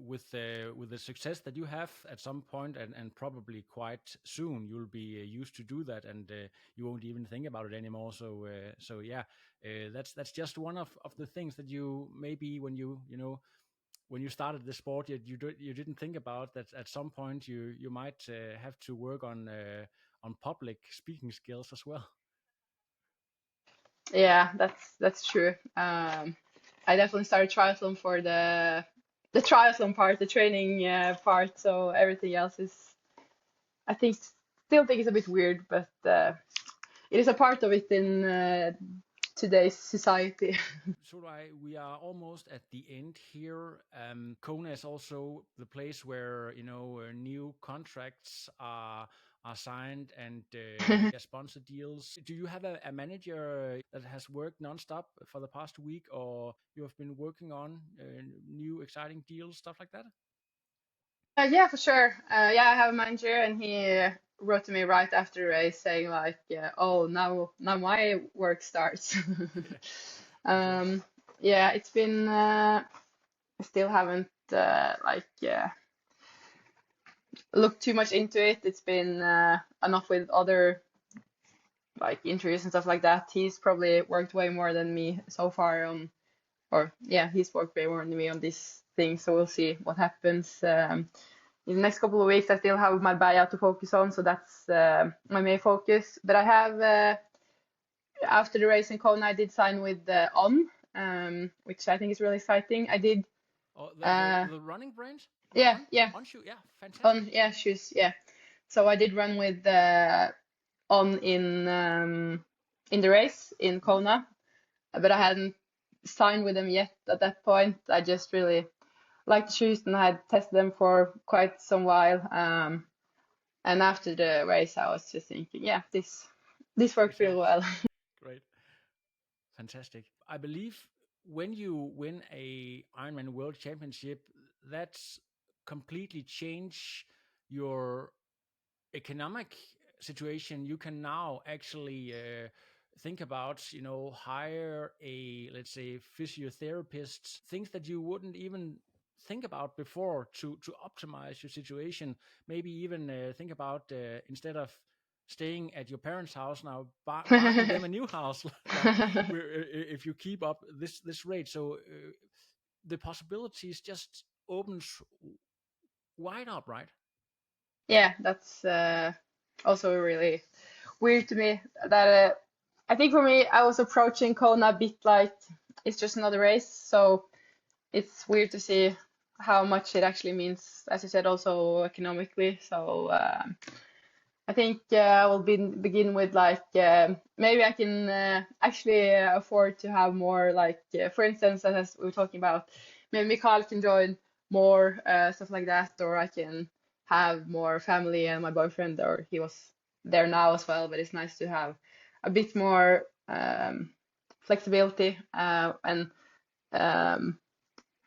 with the success that you have at some point, and probably quite soon, you'll be used to do that, and you won't even think about it anymore. So yeah, that's just one of the things that you maybe when when you started the sport, you didn't think about that at some point you might have to work on public speaking skills as well. Yeah, that's true. I definitely started triathlon for the triathlon part, the training part. So everything else is, I think, still think it's a bit weird, but it is a part of it in today's society. Solveig, we are almost at the end here. Kona is also the place where new contracts are signed and sponsor deals. Do you have a manager that has worked nonstop for the past week, or you have been working on new exciting deals, stuff like that? Yeah, for sure. Yeah, I have a manager, and he wrote to me right after the race saying like, "Oh, now my work starts." Yeah, for sure. Um, yeah, it's been. I still haven't looked too much into it. It's been enough with other like injuries and stuff like that. He's probably worked way more than me so far on, or yeah, he's worked way more than me on this thing. So we'll see what happens. In the next couple of weeks, I still have my buyout to focus on, so that's my main focus. But I have after the race in Kona, I did sign with On, which I think is really exciting. I did. Oh, Uh, the running brand? yeah, yeah, On shoe, yeah, fantastic. On, yeah, shoes, yeah. So I did run with On in the race in Mm. Kona, but I hadn't signed with them yet at that point. I just really liked the shoes and I had tested them for quite some while. And after the race, I was just thinking, yeah, this worked This really helps. well. Great. Fantastic. I believe when you win a Ironman World Championship, that's completely change your economic situation. You can now actually think about, hire a, let's say, physiotherapist, things that you wouldn't even think about before to optimize your situation. Maybe even think about instead of staying at your parents' house now, buying them a new house. Like if you keep up this rate, so the possibilities just opens wide up, right? Yeah, that's also really weird to me that I think for me, I was approaching Kona a bit like it's just another race. So it's weird to see how much it actually means, as you said, also economically. So I think I will begin with like maybe I can actually afford to have more like for instance as we were talking about maybe Mikael can join more stuff like that, or I can have more family and my boyfriend, or he was there now as well, but it's nice to have a bit more flexibility and um,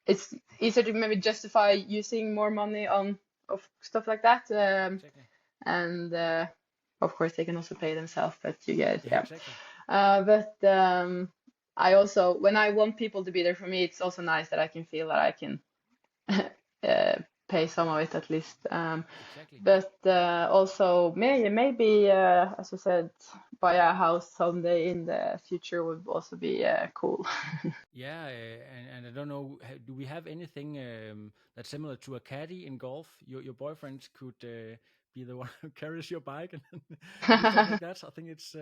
it's easier to maybe justify using more money on of stuff like that. Exactly. And of course they can also pay themselves, but you get Yeah, yeah. exactly. But I also when I want people to be there for me, it's also nice that I can feel that I can uh, pay some of it at least. Exactly. But also maybe as you said, buy a house someday in the future would also be cool. Yeah, and I don't know, do we have anything that's similar to a caddy in golf? Your boyfriend could be the one who carries your bike and do stuff like that. So I think it's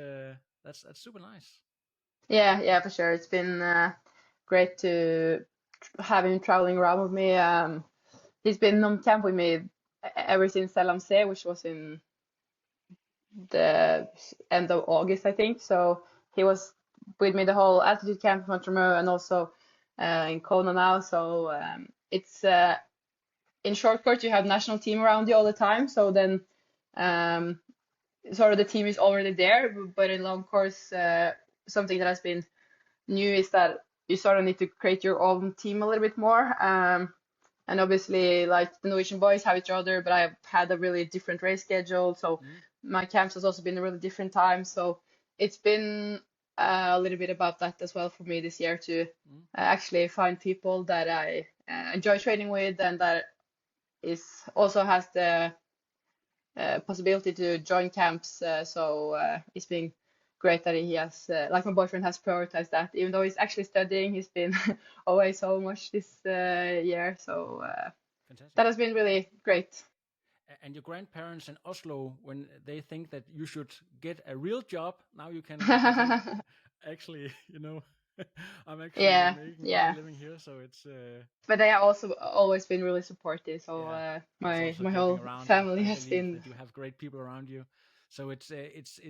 that's super nice. Yeah, yeah, for sure. It's been great to have him traveling around with me. He's been on camp with me ever since Selamse, which was in the end of August, I think. So he was with me the whole altitude camp in Montreux and also in Kona now. So it's in short course, you have national team around you all the time. So then um, sort of the team is already there. But in long course, something that has been new is that you sort of need to create your own team a little bit more. And obviously, like the Norwegian boys have each other, but I've had a really different race schedule. So Mm, my camps has also been a really different time. So it's been a little bit about that as well for me this year to mm. actually find people that I enjoy training with and that is also has the possibility to join camps. So it's been great that he has, like my boyfriend has prioritized that, even though he's actually studying, he's been away so much this year. So Fantastic. that has been really great. And your grandparents in Oslo, when they think that you should get a real job, now you can say, actually, I'm actually Yeah, making my yeah. living here, so it's But they have also always been really supportive. So yeah. That's my also my joking whole around. family I has believe been that you have great people around you. So it's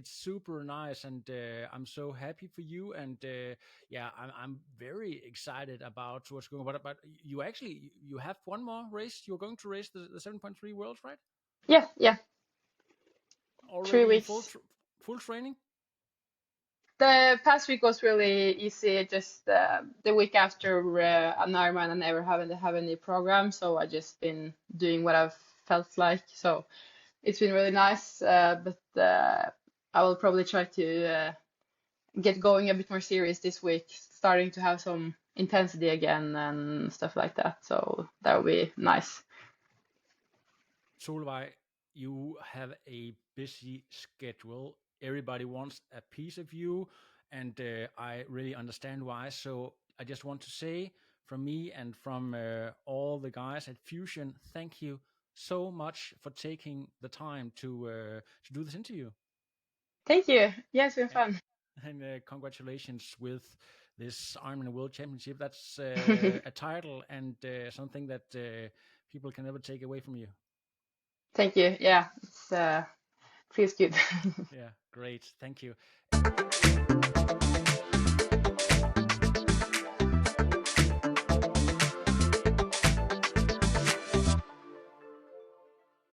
super nice, and I'm so happy for you. And yeah, I'm very excited about what's going on. But you have one more race. You're going to race the 7.3 Worlds, right? Yeah, yeah, three Already weeks. full training. The past week was really easy. Just the week after an Ironman, I never haven't have any program, so I just been doing what I've felt like. So it's been really nice. But I will probably try to get going a bit more serious this week, starting to have some intensity again and stuff like that. So that would be nice. Solveig, you have a busy schedule. Everybody wants a piece of you, and I really understand why. So I just want to say from me and from all the guys at Fusion, thank you so much for taking the time to do this interview. Thank you. Yeah, it's been And, fun. and congratulations with this Ironman World Championship. That's a title and something that people can never take away from you. Thank you. Yeah, it's feels good. Yeah, great. Thank you.